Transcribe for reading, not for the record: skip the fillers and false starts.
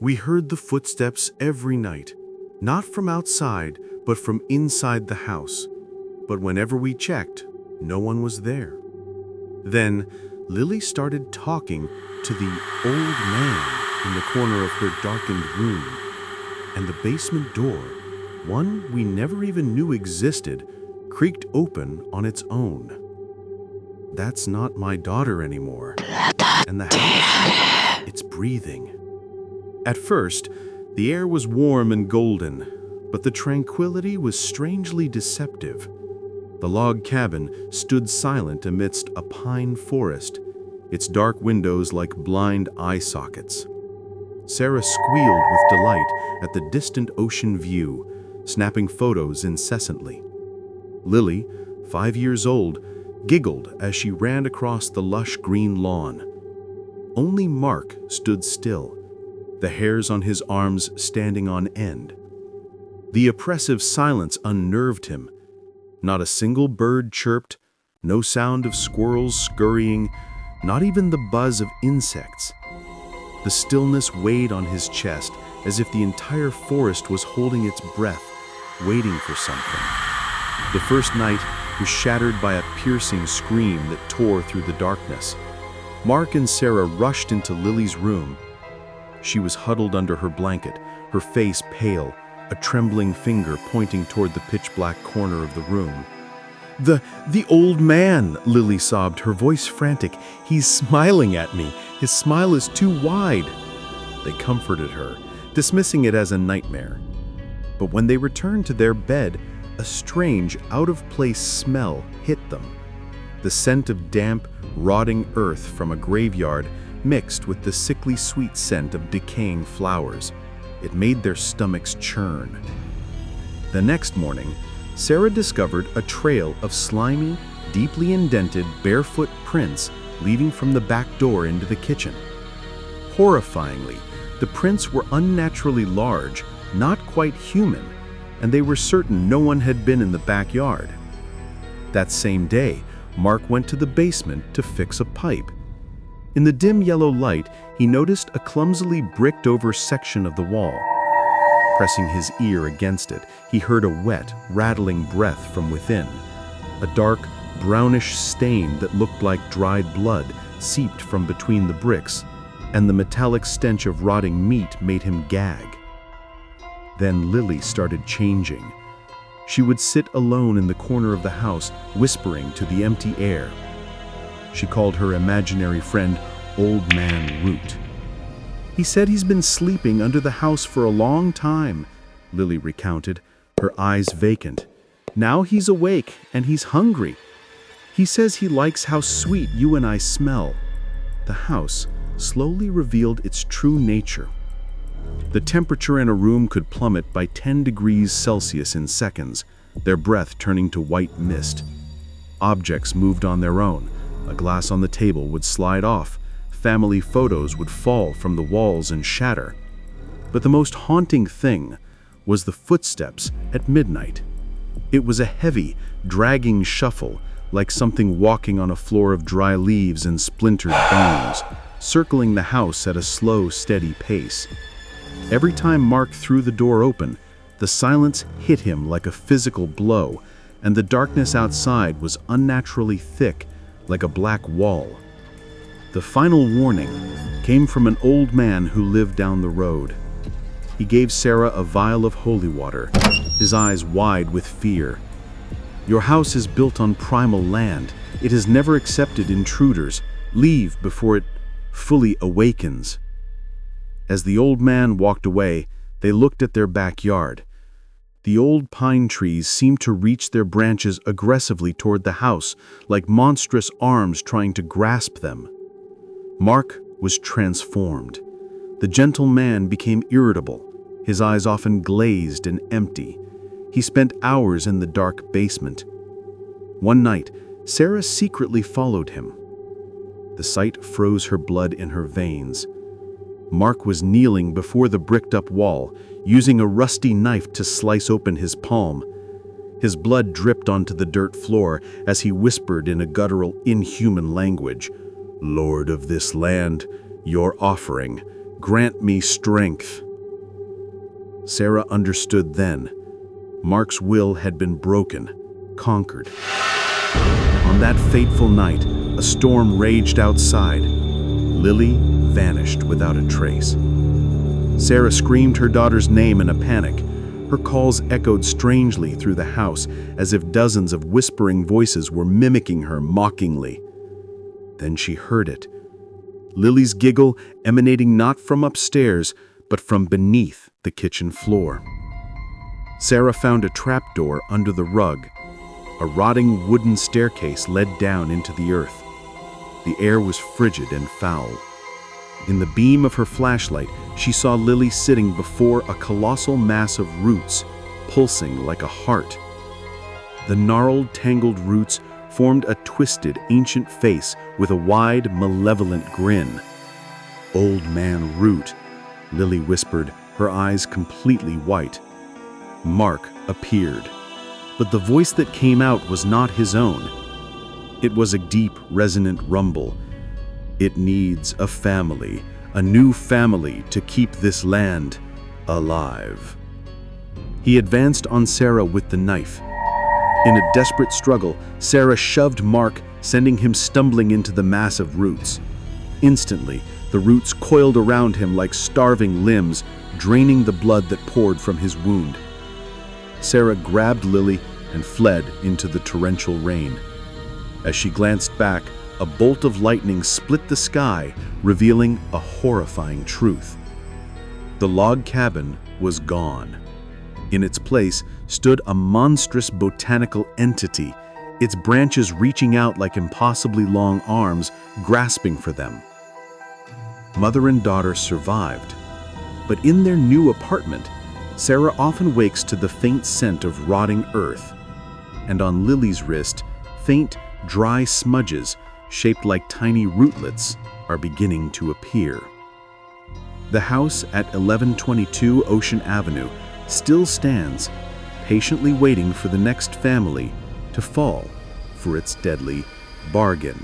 We heard the footsteps every night, not from outside, but from inside the house. But whenever we checked, no one was there. Then Lily started talking to the old man in the corner of her darkened room, and the basement door, one we never even knew existed, creaked open on its own. That's not my daughter anymore. And the house, it's breathing. At first, the air was warm and golden, but the tranquility was strangely deceptive. The log cabin stood silent amidst a pine forest, its dark windows like blind eye sockets. Sarah squealed with delight at the distant ocean view, snapping photos incessantly. Lily, 5 years old, giggled as she ran across the lush green lawn. Only Mark stood still, the hairs on his arms standing on end. The oppressive silence unnerved him. Not a single bird chirped, no sound of squirrels scurrying, not even the buzz of insects. The stillness weighed on his chest as if the entire forest was holding its breath, waiting for something. The first night was shattered by a piercing scream that tore through the darkness. Mark and Sarah rushed into Lily's room. She was huddled under her blanket, her face pale, a trembling finger pointing toward the pitch-black corner of the room. The old man, Lily sobbed, her voice frantic. He's smiling at me. His smile is too wide. They comforted her, dismissing it as a nightmare. But when they returned to their bed, a strange, out-of-place smell hit them. The scent of damp, rotting earth from a graveyard mixed with the sickly sweet scent of decaying flowers. It made their stomachs churn. The next morning, Sarah discovered a trail of slimy, deeply indented, barefoot prints leading from the back door into the kitchen. Horrifyingly, the prints were unnaturally large, not quite human, and they were certain no one had been in the backyard. That same day, Mark went to the basement to fix a pipe. In the dim yellow light, he noticed a clumsily bricked-over section of the wall. Pressing his ear against it, he heard a wet, rattling breath from within. A dark, brownish stain that looked like dried blood seeped from between the bricks, and the metallic stench of rotting meat made him gag. Then Lily started changing. She would sit alone in the corner of the house, whispering to the empty air. She called her imaginary friend Old Man Root. He said he's been sleeping under the house for a long time, Lily recounted, her eyes vacant. Now he's awake and he's hungry. He says he likes how sweet you and I smell. The house slowly revealed its true nature. The temperature in a room could plummet by 10 degrees Celsius in seconds, their breath turning to white mist. Objects moved on their own. A glass on the table would slide off. Family photos would fall from the walls and shatter. But the most haunting thing was the footsteps at midnight. It was a heavy, dragging shuffle, like something walking on a floor of dry leaves and splintered bones, circling the house at a slow, steady pace. Every time Mark threw the door open, the silence hit him like a physical blow, and the darkness outside was unnaturally thick, like a black wall. The final warning came from an old man who lived down the road. He gave Sarah a vial of holy water, his eyes wide with fear. Your house is built on primal land. It has never accepted intruders. Leave before it fully awakens. As the old man walked away, they looked at their backyard. The old pine trees seemed to reach their branches aggressively toward the house, like monstrous arms trying to grasp them. Mark was transformed. The gentle man became irritable, his eyes often glazed and empty. He spent hours in the dark basement. One night, Sarah secretly followed him. The sight froze her blood in her veins. Mark was kneeling before the bricked-up wall, using a rusty knife to slice open his palm. His blood dripped onto the dirt floor as he whispered in a guttural, inhuman language, "Lord of this land, your offering, Grant me strength." Sarah understood then. Mark's will had been broken, conquered. On that fateful night, a storm raged outside. Lily vanished without a trace. Sarah screamed her daughter's name in a panic. Her calls echoed strangely through the house, as if dozens of whispering voices were mimicking her mockingly. Then she heard it. Lily's giggle emanating not from upstairs, but from beneath the kitchen floor. Sarah found a trapdoor under the rug. A rotting wooden staircase led down into the earth. The air was frigid and foul. In the beam of her flashlight, she saw Lily sitting before a colossal mass of roots, pulsing like a heart. The gnarled, tangled roots formed a twisted, ancient face with a wide, malevolent grin. "Old man root," Lily whispered, her eyes completely white. Mark appeared, but the voice that came out was not his own. It was a deep, resonant rumble. "It needs a family, a new family to keep this land alive." He advanced on Sarah with the knife. In a desperate struggle, Sarah shoved Mark, sending him stumbling into the mass of roots. Instantly, the roots coiled around him like starving limbs, draining the blood that poured from his wound. Sarah grabbed Lily and fled into the torrential rain. As she glanced back, a bolt of lightning split the sky, revealing a horrifying truth. The log cabin was gone. In its place stood a monstrous botanical entity, its branches reaching out like impossibly long arms, grasping for them. Mother and daughter survived, but in their new apartment, Sarah often wakes to the faint scent of rotting earth, and on Lily's wrist, faint, dry smudges shaped like tiny rootlets are beginning to appear. The house at 1122 Ocean Avenue still stands, patiently waiting for the next family to fall for its deadly bargain.